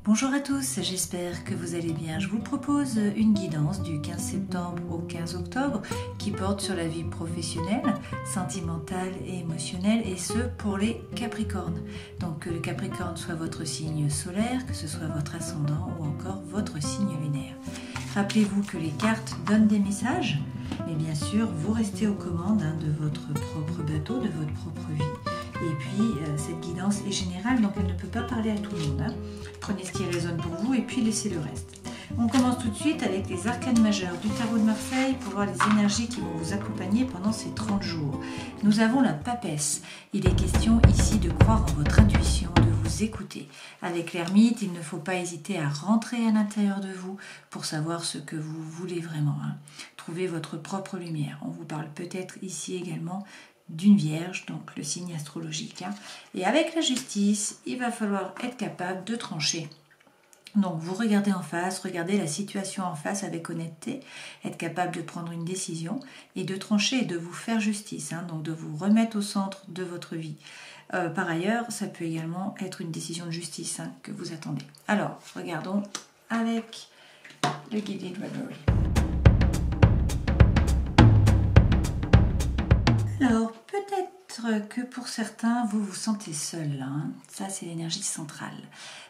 Bonjour à tous, j'espère que vous allez bien. Je vous propose une guidance du 15 septembre au 15 octobre qui porte sur la vie professionnelle, sentimentale et émotionnelle, et ce pour les Capricornes. Donc que le Capricorne soit votre signe solaire, que ce soit votre ascendant ou encore votre signe lunaire. Rappelez-vous que les cartes donnent des messages, mais bien sûr vous restez aux commandes de votre propre bateau, de votre propre vie. Et puis cette guidance est générale, donc elle ne peut pas parler à tout le monde. Prenez ce qui résonne pour vous et puis laissez le reste. On commence tout de suite avec les arcanes majeures du tarot de Marseille pour voir les énergies qui vont vous accompagner pendant ces 30 jours. Nous avons la papesse. Il est question ici de croire en votre intuition, de vous écouter. Avec l'ermite, il ne faut pas hésiter à rentrer à l'intérieur de vous pour savoir ce que vous voulez vraiment. Trouvez votre propre lumière. On vous parle peut-être ici également d'une vierge, donc le signe astrologique. Et avec la justice, il va falloir être capable de trancher. Donc vous regardez en face, regardez la situation en face avec honnêteté, être capable de prendre une décision et de trancher et de vous faire justice, donc de vous remettre au centre de votre vie. Par ailleurs, ça peut également être une décision de justice que vous attendez. Alors, regardons avec le Guided Reverie. Alors, peut-être que pour certains, vous vous sentez seul. Ça, c'est l'énergie centrale.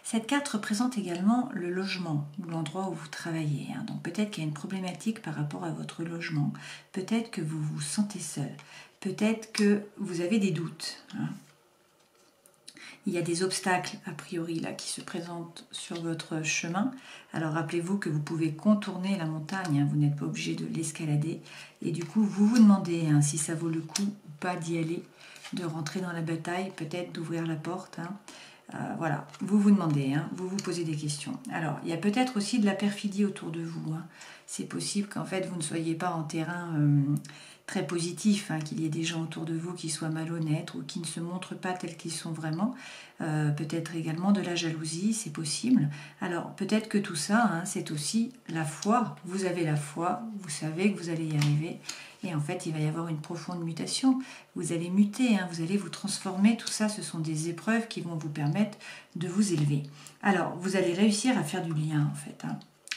Cette carte représente également le logement, ou l'endroit où vous travaillez. Donc, peut-être qu'il y a une problématique par rapport à votre logement. Peut-être que vous vous sentez seul. Peut-être que vous avez des doutes. Il y a des obstacles, a priori, là, qui se présentent sur votre chemin. Alors, rappelez-vous que vous pouvez contourner la montagne. Vous n'êtes pas obligé de l'escalader. Et du coup, vous vous demandez si ça vaut le coup ou pas d'y aller, de rentrer dans la bataille, peut-être d'ouvrir la porte. Voilà, vous vous demandez, vous vous posez des questions. Alors, il y a peut-être aussi de la perfidie autour de vous. C'est possible qu'en fait, vous ne soyez pas en terrain très positif, qu'il y ait des gens autour de vous qui soient malhonnêtes ou qui ne se montrent pas tels qu'ils sont vraiment. Peut-être également de la jalousie, c'est possible. Alors, peut-être que tout ça, c'est aussi la foi. Vous avez la foi, vous savez que vous allez y arriver. Et en fait, il va y avoir une profonde mutation. Vous allez muter, vous allez vous transformer. Tout ça, ce sont des épreuves qui vont vous permettre de vous élever. Alors, vous allez réussir à faire du lien, en fait,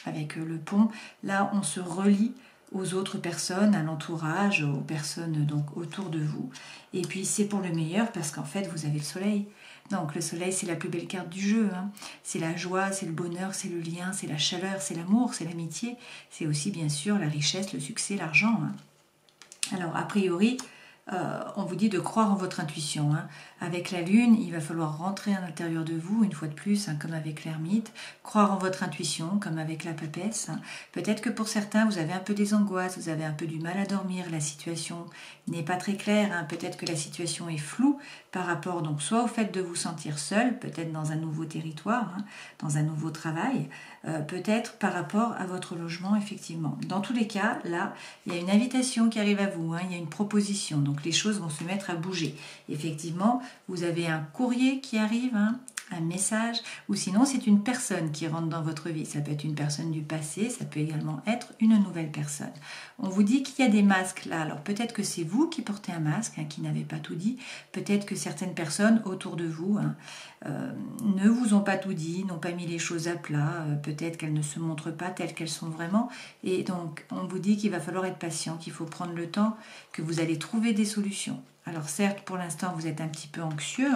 avec le pont. Là, on se relie aux autres personnes, à l'entourage, aux personnes donc autour de vous. Et puis, c'est pour le meilleur parce qu'en fait, vous avez le soleil. Donc, le soleil, c'est la plus belle carte du jeu. C'est la joie, c'est le bonheur, c'est le lien, c'est la chaleur, c'est l'amour, c'est l'amitié. C'est aussi, bien sûr, la richesse, le succès, l'argent. Alors, a priori, on vous dit de croire en votre intuition. Avec la lune, il va falloir rentrer à l'intérieur de vous, une fois de plus, comme avec l'ermite. Croire en votre intuition, comme avec la papesse. Peut-être que pour certains, vous avez un peu des angoisses, vous avez un peu du mal à dormir, la situation n'est pas très claire. Peut-être que la situation est floue par rapport, donc, soit au fait de vous sentir seul, peut-être dans un nouveau territoire, dans un nouveau travail, peut-être par rapport à votre logement, effectivement. Dans tous les cas, là, il y a une invitation qui arrive à vous, il y a une proposition, donc les choses vont se mettre à bouger. Effectivement, vous avez un courrier qui arrive, un message, ou sinon c'est une personne qui rentre dans votre vie. Ça peut être une personne du passé, ça peut également être une nouvelle personne. On vous dit qu'il y a des masques là, alors peut-être que c'est vous qui portez un masque, qui n'avez pas tout dit, peut-être que certaines personnes autour de vous ne vous ont pas tout dit, n'ont pas mis les choses à plat, peut-être qu'elles ne se montrent pas telles qu'elles sont vraiment, et donc on vous dit qu'il va falloir être patient, qu'il faut prendre le temps, que vous allez trouver des solutions. Alors certes, pour l'instant, vous êtes un petit peu anxieux.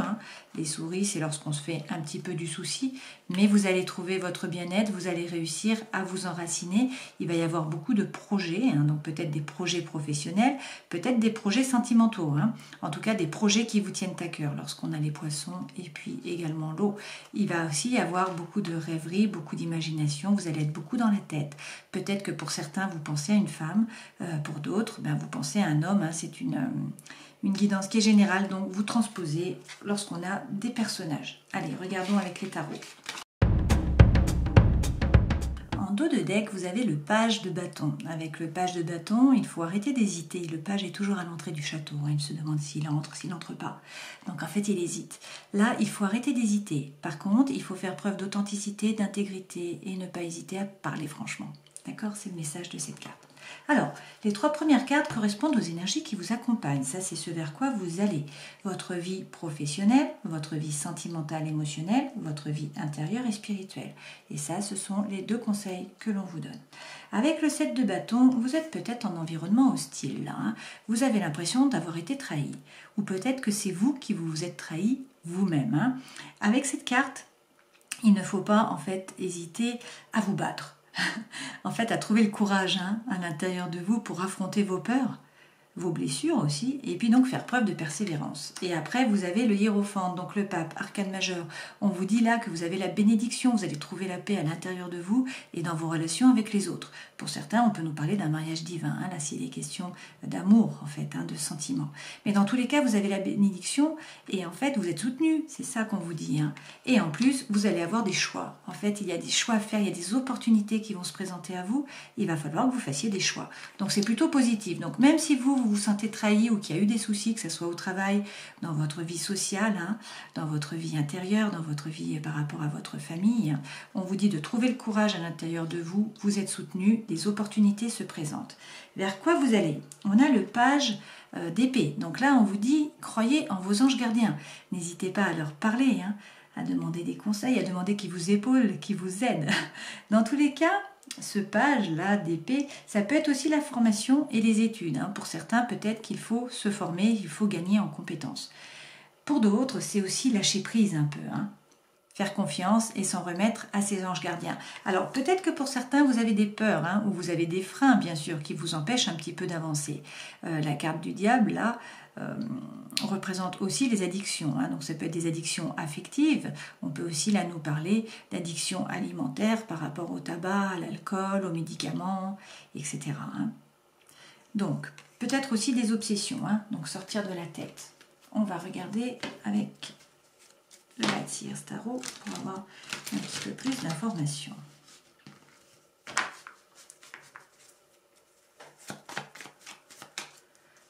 Les souris, c'est lorsqu'on se fait un petit peu du souci. Mais vous allez trouver votre bien-être, vous allez réussir à vous enraciner. Il va y avoir beaucoup de projets, donc peut-être des projets professionnels, peut-être des projets sentimentaux. En tout cas, des projets qui vous tiennent à cœur lorsqu'on a les poissons et puis également l'eau. Il va aussi y avoir beaucoup de rêveries, beaucoup d'imagination. Vous allez être beaucoup dans la tête. Peut-être que pour certains, vous pensez à une femme. Pour d'autres, vous pensez à un homme. C'est une guidance qui est générale, donc vous transposez lorsqu'on a des personnages. Allez, regardons avec les tarots. En dos de deck, vous avez le page de bâton. Avec le page de bâton, il faut arrêter d'hésiter. Le page est toujours à l'entrée du château. Il se demande s'il n'entre pas. Donc en fait, il hésite. Là, il faut arrêter d'hésiter. Par contre, il faut faire preuve d'authenticité, d'intégrité et ne pas hésiter à parler franchement. D'accord? C'est le message de cette carte. Alors, les 3 premières cartes correspondent aux énergies qui vous accompagnent. Ça, c'est ce vers quoi vous allez. Votre vie professionnelle, votre vie sentimentale, émotionnelle, votre vie intérieure et spirituelle. Et ça, ce sont les 2 conseils que l'on vous donne. Avec le 7 de bâton, vous êtes peut-être en environnement hostile. Là, hein. Vous avez l'impression d'avoir été trahi. Ou peut-être que c'est vous qui vous êtes trahi vous-même. Hein. Avec cette carte, il ne faut pas en fait hésiter à vous battre. En fait, à trouver le courage à l'intérieur de vous pour affronter vos peurs, vos blessures aussi, et puis donc faire preuve de persévérance. Et après, vous avez le hiérophante, donc le pape, arcane majeur. On vous dit là que vous avez la bénédiction, vous allez trouver la paix à l'intérieur de vous et dans vos relations avec les autres. Pour certains, on peut nous parler d'un mariage divin. Là, c'est des questions d'amour, en fait, de sentiments. Mais dans tous les cas, vous avez la bénédiction et en fait, vous êtes soutenu. C'est ça qu'on vous dit. Et en plus, vous allez avoir des choix. En fait, il y a des choix à faire, il y a des opportunités qui vont se présenter à vous. Il va falloir que vous fassiez des choix. Donc, c'est plutôt positif. Donc, même si vous vous sentez trahi ou qu'il y a eu des soucis, que ce soit au travail, dans votre vie sociale, dans votre vie intérieure, dans votre vie par rapport à votre famille, on vous dit de trouver le courage à l'intérieur de vous, vous êtes soutenu, des opportunités se présentent. Vers quoi vous allez? On a le page d'épée. Donc là, on vous dit, croyez en vos anges gardiens. N'hésitez pas à leur parler, à demander des conseils, à demander qu'ils vous épaulent, qu'ils vous aident. Dans tous les cas, ce page-là d'épée, ça peut être aussi la formation et les études. Pour certains, peut-être qu'il faut se former, il faut gagner en compétences. Pour d'autres, c'est aussi lâcher prise un peu. Faire confiance et s'en remettre à ses anges gardiens. Alors peut-être que pour certains vous avez des peurs ou vous avez des freins bien sûr qui vous empêchent un petit peu d'avancer. La carte du diable là représente aussi les addictions. Donc ça peut être des addictions affectives. On peut aussi là nous parler d'addictions alimentaires par rapport au tabac, à l'alcool, aux médicaments, etc. Donc peut-être aussi des obsessions. Donc sortir de la tête. On va regarder avec le Sears Tarot pour avoir un petit peu plus d'informations.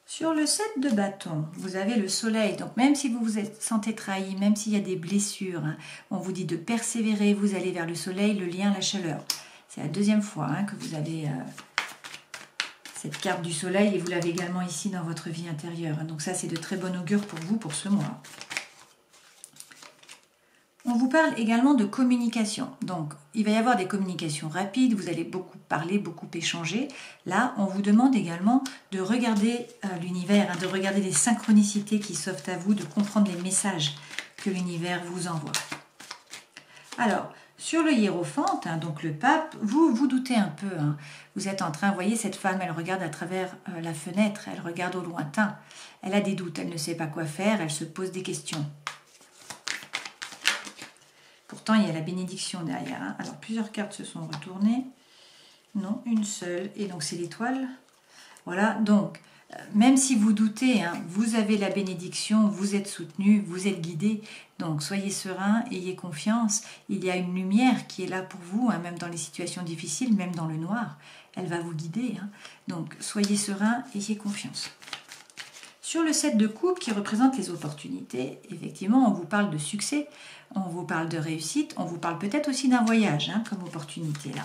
Sur le 7 de bâton, vous avez le soleil. Donc même si vous vous sentez trahi, même s'il y a des blessures, on vous dit de persévérer, vous allez vers le soleil, le lien, la chaleur. C'est la 2e fois que vous avez cette carte du soleil et vous l'avez également ici dans votre vie intérieure. Donc ça, c'est de très bon augure pour vous pour ce mois. On vous parle également de communication. Donc, il va y avoir des communications rapides, vous allez beaucoup parler, beaucoup échanger. Là, on vous demande également de regarder l'univers, de regarder les synchronicités qui s'offrent à vous, de comprendre les messages que l'univers vous envoie. Alors, sur le hiérophante, donc le pape, vous vous doutez un peu. Vous êtes en train, vous voyez cette femme, elle regarde à travers la fenêtre, elle regarde au lointain. Elle a des doutes, elle ne sait pas quoi faire, elle se pose des questions. Pourtant, il y a la bénédiction derrière. Alors, plusieurs cartes se sont retournées. Non, une seule. Et donc, c'est l'étoile. Voilà. Donc, même si vous doutez, vous avez la bénédiction, vous êtes soutenu, vous êtes guidé. Donc, soyez serein, ayez confiance. Il y a une lumière qui est là pour vous, même dans les situations difficiles, même dans le noir. Elle va vous guider. Donc, soyez serein, ayez confiance. Sur le 7 de coupe qui représente les opportunités, effectivement, on vous parle de succès, on vous parle de réussite, on vous parle peut-être aussi d'un voyage comme opportunité là.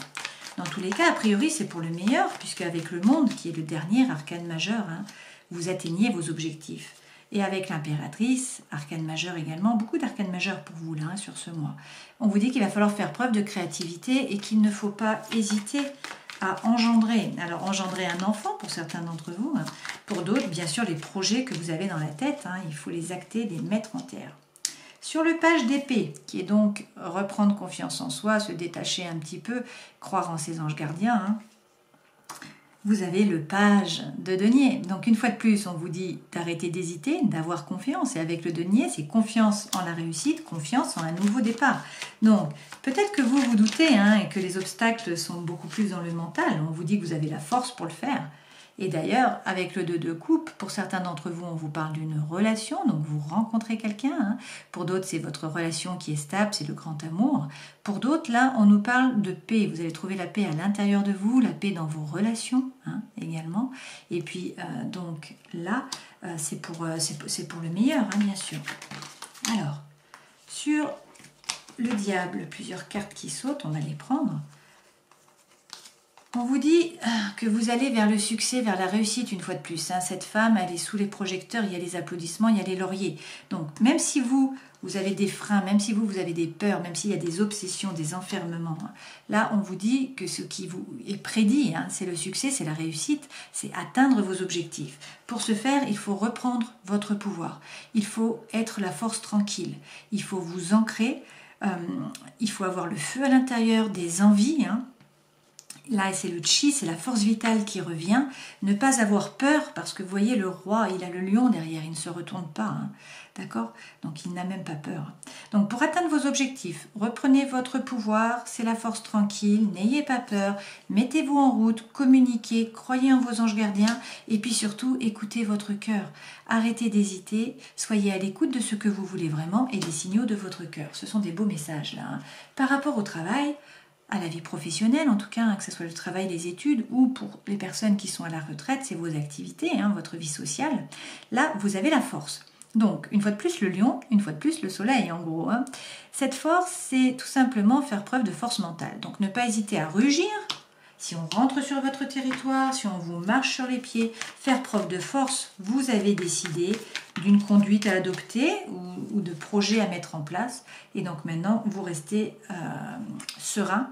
Dans tous les cas, a priori, c'est pour le meilleur, puisque avec le monde, qui est le dernier arcane majeur, vous atteignez vos objectifs. Et avec l'impératrice, arcane majeur également, beaucoup d'arcanes majeurs pour vous là, sur ce mois. On vous dit qu'il va falloir faire preuve de créativité et qu'il ne faut pas hésiter à engendrer. Alors, engendrer un enfant pour certains d'entre vous. Pour d'autres, bien sûr, les projets que vous avez dans la tête, il faut les acter, les mettre en terre. Sur le page d'épée, qui est donc reprendre confiance en soi, se détacher un petit peu, croire en ses anges gardiens, vous avez le page de denier. Donc, une fois de plus, on vous dit d'arrêter d'hésiter, d'avoir confiance. Et avec le denier, c'est confiance en la réussite, confiance en un nouveau départ. Donc, peut-être que vous vous doutez et que les obstacles sont beaucoup plus dans le mental. On vous dit que vous avez la force pour le faire. Et d'ailleurs, avec le 2 de coupe, pour certains d'entre vous, on vous parle d'une relation, donc vous rencontrez quelqu'un. Pour d'autres, c'est votre relation qui est stable, c'est le grand amour. Pour d'autres, là, on nous parle de paix. Vous allez trouver la paix à l'intérieur de vous, la paix dans vos relations également. Et puis, donc là, c'est pour le meilleur, bien sûr. Alors, sur le diable, plusieurs cartes qui sautent, on va les prendre. On vous dit que vous allez vers le succès, vers la réussite une fois de plus. Hein. Cette femme, elle est sous les projecteurs, il y a les applaudissements, il y a les lauriers. Donc même si vous avez des freins, même si vous avez des peurs, même s'il y a des obsessions, des enfermements, hein, là on vous dit que ce qui vous est prédit, hein, c'est le succès, c'est la réussite, c'est atteindre vos objectifs. Pour ce faire, il faut reprendre votre pouvoir. Il faut être la force tranquille. Il faut vous ancrer. Il faut avoir le feu à l'intérieur, des envies, hein. Là, c'est le chi, c'est la force vitale qui revient. Ne pas avoir peur, parce que vous voyez, le roi, il a le lion derrière, il ne se retourne pas. Hein. D'accord? Donc, il n'a même pas peur. Donc, pour atteindre vos objectifs, reprenez votre pouvoir, c'est la force tranquille, n'ayez pas peur, mettez-vous en route, communiquez, croyez en vos anges gardiens, et puis surtout, écoutez votre cœur. Arrêtez d'hésiter, soyez à l'écoute de ce que vous voulez vraiment et des signaux de votre cœur. Ce sont des beaux messages, là. Hein. Par rapport au travail, à la vie professionnelle, en tout cas, hein, que ce soit le travail, les études, ou pour les personnes qui sont à la retraite, c'est vos activités, hein, votre vie sociale. Là, vous avez la force. Donc, une fois de plus, le lion, une fois de plus, le soleil, en gros. Hein. Cette force, c'est tout simplement faire preuve de force mentale. Donc, ne pas hésiter à rugir. Si on rentre sur votre territoire, si on vous marche sur les pieds, faire preuve de force, vous avez décidé d'une conduite à adopter ou de projets à mettre en place. Et donc maintenant, vous restez serein,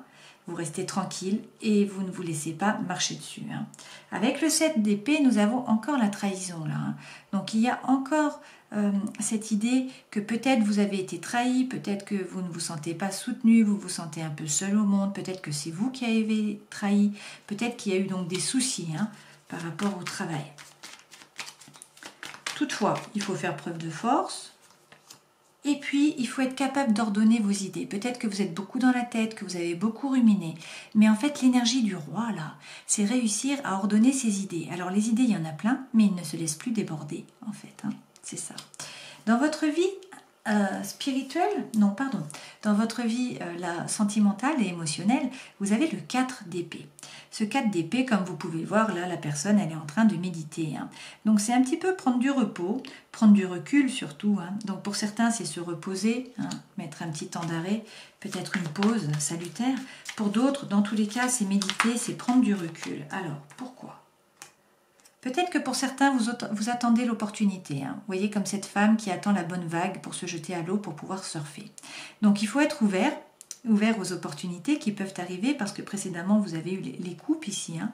vous restez tranquille et vous ne vous laissez pas marcher dessus. Hein. Avec le 7 d'épée, nous avons encore la trahison là. Hein. Donc il y a encore cette idée que peut-être vous avez été trahi, peut-être que vous ne vous sentez pas soutenu, vous vous sentez un peu seul au monde, peut-être que c'est vous qui avez trahi, peut-être qu'il y a eu donc des soucis hein, par rapport au travail. Toutefois, il faut faire preuve de force. Et puis, il faut être capable d'ordonner vos idées. Peut-être que vous êtes beaucoup dans la tête, que vous avez beaucoup ruminé. Mais en fait, l'énergie du roi, là, c'est réussir à ordonner ses idées. Alors, les idées, il y en a plein, mais ils ne se laissent plus déborder, en fait. Hein. C'est ça. Dans votre vie spirituelle, non, pardon, dans votre vie sentimentale et émotionnelle, vous avez le 4 d'épée. Ce 4 d'épée, comme vous pouvez le voir, là, la personne, elle est en train de méditer. Hein. Donc, c'est un petit peu prendre du repos, prendre du recul surtout. Hein. Donc, pour certains, c'est se reposer, hein, mettre un petit temps d'arrêt, peut-être une pause salutaire. Pour d'autres, dans tous les cas, c'est méditer, c'est prendre du recul. Alors, pourquoi ? Peut-être que pour certains, vous attendez l'opportunité. Hein. Vous voyez comme cette femme qui attend la bonne vague pour se jeter à l'eau pour pouvoir surfer. Donc, il faut être ouvert aux opportunités qui peuvent arriver parce que précédemment, vous avez eu les coupes ici. Hein.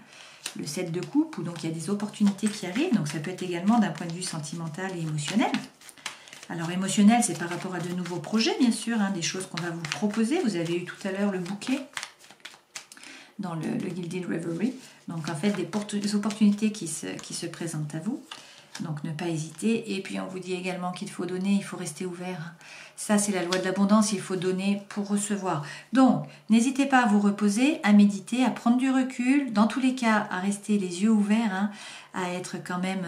Le 7 de coupe, où donc il y a des opportunités qui arrivent. Donc, ça peut être également d'un point de vue sentimental et émotionnel. Alors, émotionnel, c'est par rapport à de nouveaux projets, bien sûr, hein, des choses qu'on va vous proposer. Vous avez eu tout à l'heure le bouquet dans le Gilded Reverie. Donc en fait des opportunités qui se présentent à vous. Donc ne pas hésiter. Et puis on vous dit également qu'il faut donner, il faut rester ouvert. Ça c'est la loi de l'abondance, il faut donner pour recevoir. Donc n'hésitez pas à vous reposer, à méditer, à prendre du recul. Dans tous les cas, à rester les yeux ouverts, hein, à être quand même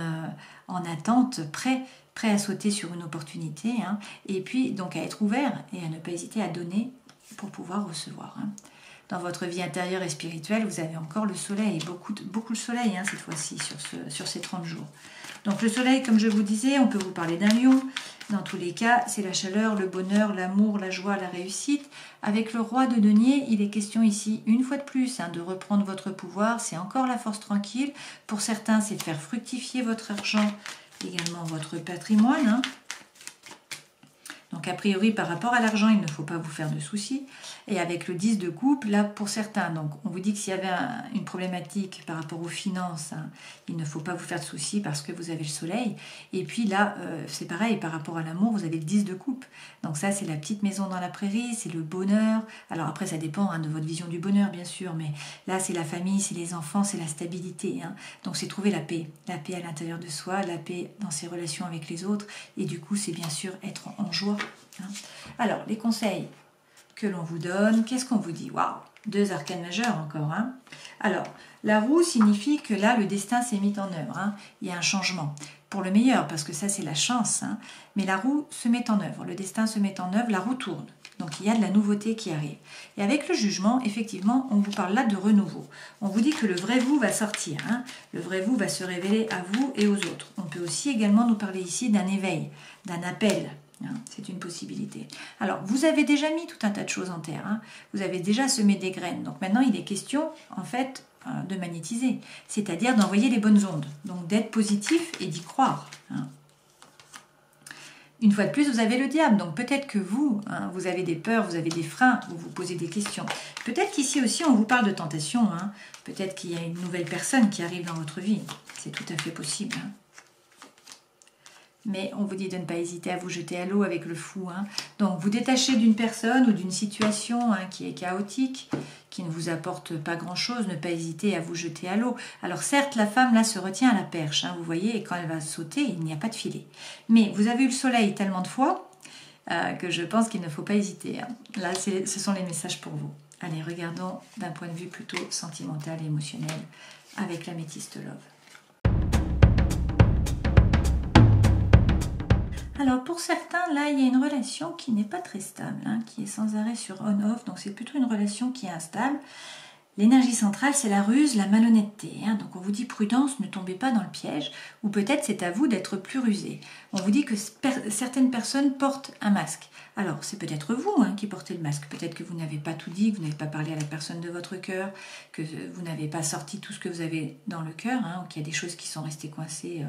en attente, prêt à sauter sur une opportunité. Hein, et puis donc à être ouvert et à ne pas hésiter à donner pour pouvoir recevoir. Hein. Dans votre vie intérieure et spirituelle, vous avez encore le soleil, beaucoup le soleil hein, cette fois-ci, sur ces 30 jours. Donc le soleil, comme je vous disais, on peut vous parler d'un lion. Dans tous les cas, c'est la chaleur, le bonheur, l'amour, la joie, la réussite. Avec le roi de denier, il est question ici, une fois de plus, hein, de reprendre votre pouvoir. C'est encore la force tranquille. Pour certains, c'est de faire fructifier votre argent, également votre patrimoine. Hein. Donc a priori, par rapport à l'argent, il ne faut pas vous faire de soucis. Et avec le 10 de coupe, là, pour certains, donc on vous dit que s'il y avait une problématique par rapport aux finances, hein, il ne faut pas vous faire de soucis parce que vous avez le soleil. Et puis là, c'est pareil, par rapport à l'amour, vous avez le 10 de coupe. Donc ça, c'est la petite maison dans la prairie, c'est le bonheur. Alors après, ça dépend hein, de votre vision du bonheur, bien sûr, mais là, c'est la famille, c'est les enfants, c'est la stabilité. Hein. Donc c'est trouver la paix à l'intérieur de soi, la paix dans ses relations avec les autres. Et du coup, c'est bien sûr être en joie. Hein. Alors, les conseils que l'on vous donne, qu'est-ce qu'on vous dit? Waouh, 2 arcanes majeures encore. Hein. Alors, la roue signifie que là, le destin s'est mis en œuvre. Hein. Il y a un changement. Pour le meilleur, parce que ça, c'est la chance. Hein. Mais la roue se met en œuvre. Le destin se met en œuvre, la roue tourne. Donc, il y a de la nouveauté qui arrive. Et avec le jugement, effectivement, on vous parle là de renouveau. On vous dit que le vrai vous va sortir. Hein. Le vrai vous va se révéler à vous et aux autres. On peut aussi également nous parler ici d'un éveil, d'un appel. C'est une possibilité. Alors, vous avez déjà mis tout un tas de choses en terre. Hein. Vous avez déjà semé des graines. Donc maintenant, il est question, en fait, de magnétiser, c'est-à-dire d'envoyer les bonnes ondes, donc d'être positif et d'y croire. Hein. Une fois de plus, vous avez le diable, donc peut-être que vous, hein, vous avez des peurs, vous avez des freins, vous vous posez des questions. Peut-être qu'ici aussi, on vous parle de tentation, hein. Peut-être qu'il y a une nouvelle personne qui arrive dans votre vie, c'est tout à fait possible. Hein. Mais on vous dit de ne pas hésiter à vous jeter à l'eau avec le fou. Hein. Donc vous détachez d'une personne ou d'une situation hein, qui est chaotique, qui ne vous apporte pas grand-chose, ne pas hésiter à vous jeter à l'eau. Alors certes, la femme là se retient à la perche, hein, vous voyez, et quand elle va sauter, il n'y a pas de filet. Mais vous avez eu le soleil tellement de fois que je pense qu'il ne faut pas hésiter. Hein. Là, ce sont les messages pour vous. Allez, regardons d'un point de vue plutôt sentimental et émotionnel avec l'améthyste love. Alors pour certains, là, il y a une relation qui n'est pas très stable, hein, qui est sans arrêt sur on-off, donc c'est plutôt une relation qui est instable. L'énergie centrale, c'est la ruse, la malhonnêteté. Hein, donc on vous dit prudence, ne tombez pas dans le piège, ou peut-être c'est à vous d'être plus rusé. On vous dit que certaines personnes portent un masque. Alors c'est peut-être vous hein, qui portez le masque, peut-être que vous n'avez pas tout dit, que vous n'avez pas parlé à la personne de votre cœur, que vous n'avez pas sorti tout ce que vous avez dans le cœur, hein, ou qu'il y a des choses qui sont restées coincées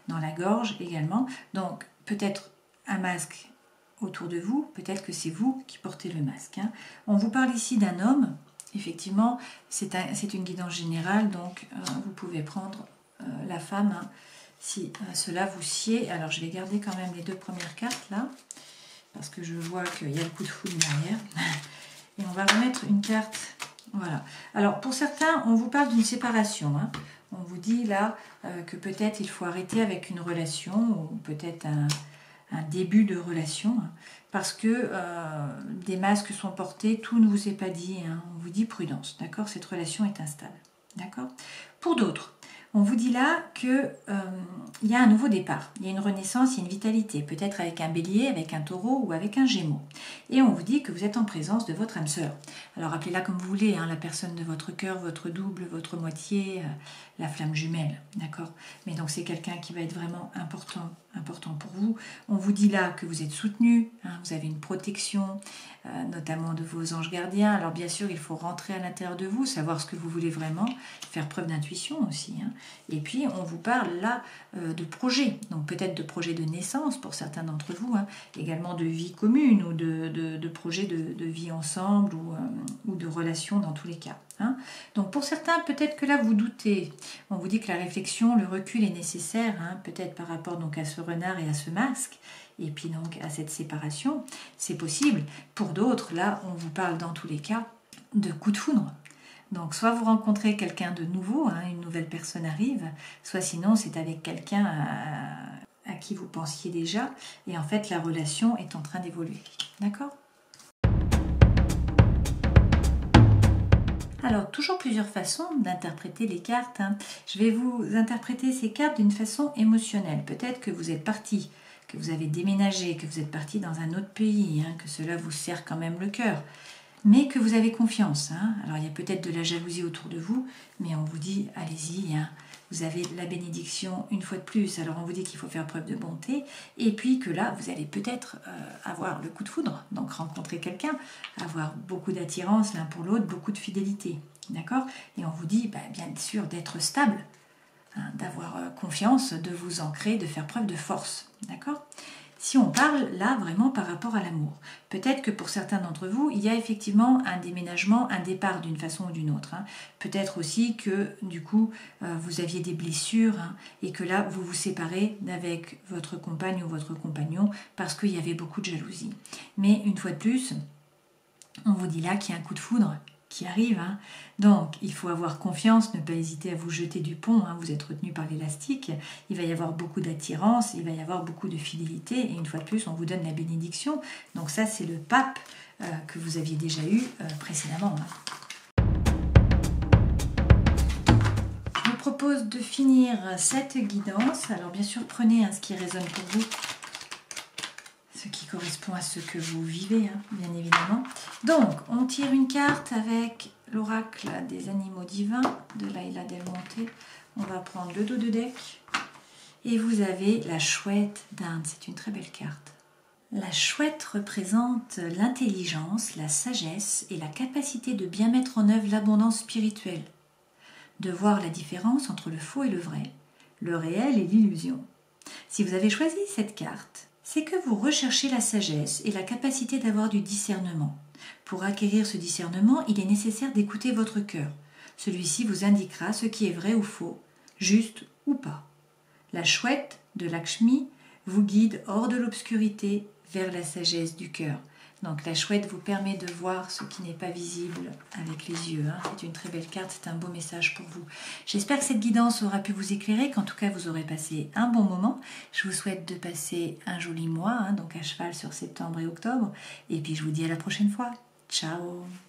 dans la gorge également. Donc peut-être un masque autour de vous, peut-être que c'est vous qui portez le masque. Hein. On vous parle ici d'un homme, effectivement, c'est une guidance générale, donc vous pouvez prendre la femme hein, si cela vous sied. Alors je vais garder quand même les deux premières cartes là, parce que je vois qu'il y a le coup de foudre derrière. Et on va remettre une carte, voilà. Alors pour certains, on vous parle d'une séparation, hein. On vous dit là que peut-être il faut arrêter avec une relation ou peut-être un début de relation hein, parce que des masques sont portés, tout ne vous est pas dit. Hein, on vous dit prudence, d'accord? Cette relation est instable, d'accord? Pour d'autres, on vous dit là qu'il y a un nouveau départ, il y a une renaissance, il y a une vitalité, peut-être avec un bélier, avec un taureau ou avec un gémeau. Et on vous dit que vous êtes en présence de votre âme sœur. Alors appelez-la comme vous voulez, hein, la personne de votre cœur, votre double, votre moitié, la flamme jumelle, d'accord? Mais donc c'est quelqu'un qui va être vraiment important pour vous. On vous dit là que vous êtes soutenu, hein, vous avez une protection, notamment de vos anges gardiens. Alors bien sûr, il faut rentrer à l'intérieur de vous, savoir ce que vous voulez vraiment, faire preuve d'intuition aussi. Hein. Et puis on vous parle là de projets, donc peut-être de projets de naissance pour certains d'entre vous, hein, également de vie commune ou de projets de vie ensemble ou de relations dans tous les cas. Hein. Donc pour certains, peut-être que là vous doutez. On vous dit que la réflexion, le recul est nécessaire, hein, peut-être par rapport donc à ce renard et à ce masque, et puis donc à cette séparation, c'est possible. Pour d'autres, là, on vous parle dans tous les cas de coup de foudre. Donc soit vous rencontrez quelqu'un de nouveau, hein, une nouvelle personne arrive, soit sinon c'est avec quelqu'un à qui vous pensiez déjà, et en fait la relation est en train d'évoluer. D'accord ? Alors, toujours plusieurs façons d'interpréter les cartes. Hein. Je vais vous interpréter ces cartes d'une façon émotionnelle. Peut-être que vous êtes parti, que vous avez déménagé, que vous êtes parti dans un autre pays, hein, que cela vous serre quand même le cœur, mais que vous avez confiance. Hein. Alors, il y a peut-être de la jalousie autour de vous, mais on vous dit, allez-y, hein. Vous avez la bénédiction une fois de plus. Alors, on vous dit qu'il faut faire preuve de bonté, et puis que là, vous allez peut-être avoir le coup de foudre, donc rencontrer quelqu'un, avoir beaucoup d'attirance l'un pour l'autre, beaucoup de fidélité. D'accord ? Et on vous dit, bien sûr, d'être stable, hein, d'avoir confiance, de vous ancrer, de faire preuve de force. D'accord ? Si on parle là vraiment par rapport à l'amour, peut-être que pour certains d'entre vous, il y a effectivement un déménagement, un départ d'une façon ou d'une autre. Hein. Peut-être aussi que du coup, vous aviez des blessures hein, et que là, vous vous séparez d'avec votre compagne ou votre compagnon parce qu'il y avait beaucoup de jalousie. Mais une fois de plus, on vous dit là qu'il y a un coup de foudre qui arrive. Hein. Donc, il faut avoir confiance, ne pas hésiter à vous jeter du pont. Hein. Vous êtes retenu par l'élastique. Il va y avoir beaucoup d'attirance, il va y avoir beaucoup de fidélité. Et une fois de plus, on vous donne la bénédiction. Donc ça, c'est le pape que vous aviez déjà eu précédemment. Hein. Je vous propose de finir cette guidance. Alors, bien sûr, prenez ce qui résonne pour vous. Ce qui correspond à ce que vous vivez, hein, bien évidemment. Donc, on tire une carte avec l'oracle des animaux divins de Laila Del Monte. On va prendre le dos de deck. Et vous avez la chouette d'Inde. C'est une très belle carte. La chouette représente l'intelligence, la sagesse et la capacité de bien mettre en œuvre l'abondance spirituelle. de voir la différence entre le faux et le vrai, le réel et l'illusion. Si vous avez choisi cette carte, c'est que vous recherchez la sagesse et la capacité d'avoir du discernement. Pour acquérir ce discernement, il est nécessaire d'écouter votre cœur. Celui-ci vous indiquera ce qui est vrai ou faux, juste ou pas. La chouette de Lakshmi vous guide hors de l'obscurité vers la sagesse du cœur. Donc la chouette vous permet de voir ce qui n'est pas visible avec les yeux. C'est une très belle carte, c'est un beau message pour vous. J'espère que cette guidance aura pu vous éclairer, qu'en tout cas vous aurez passé un bon moment. Je vous souhaite de passer un joli mois, donc à cheval sur septembre et octobre. Et puis je vous dis à la prochaine fois. Ciao!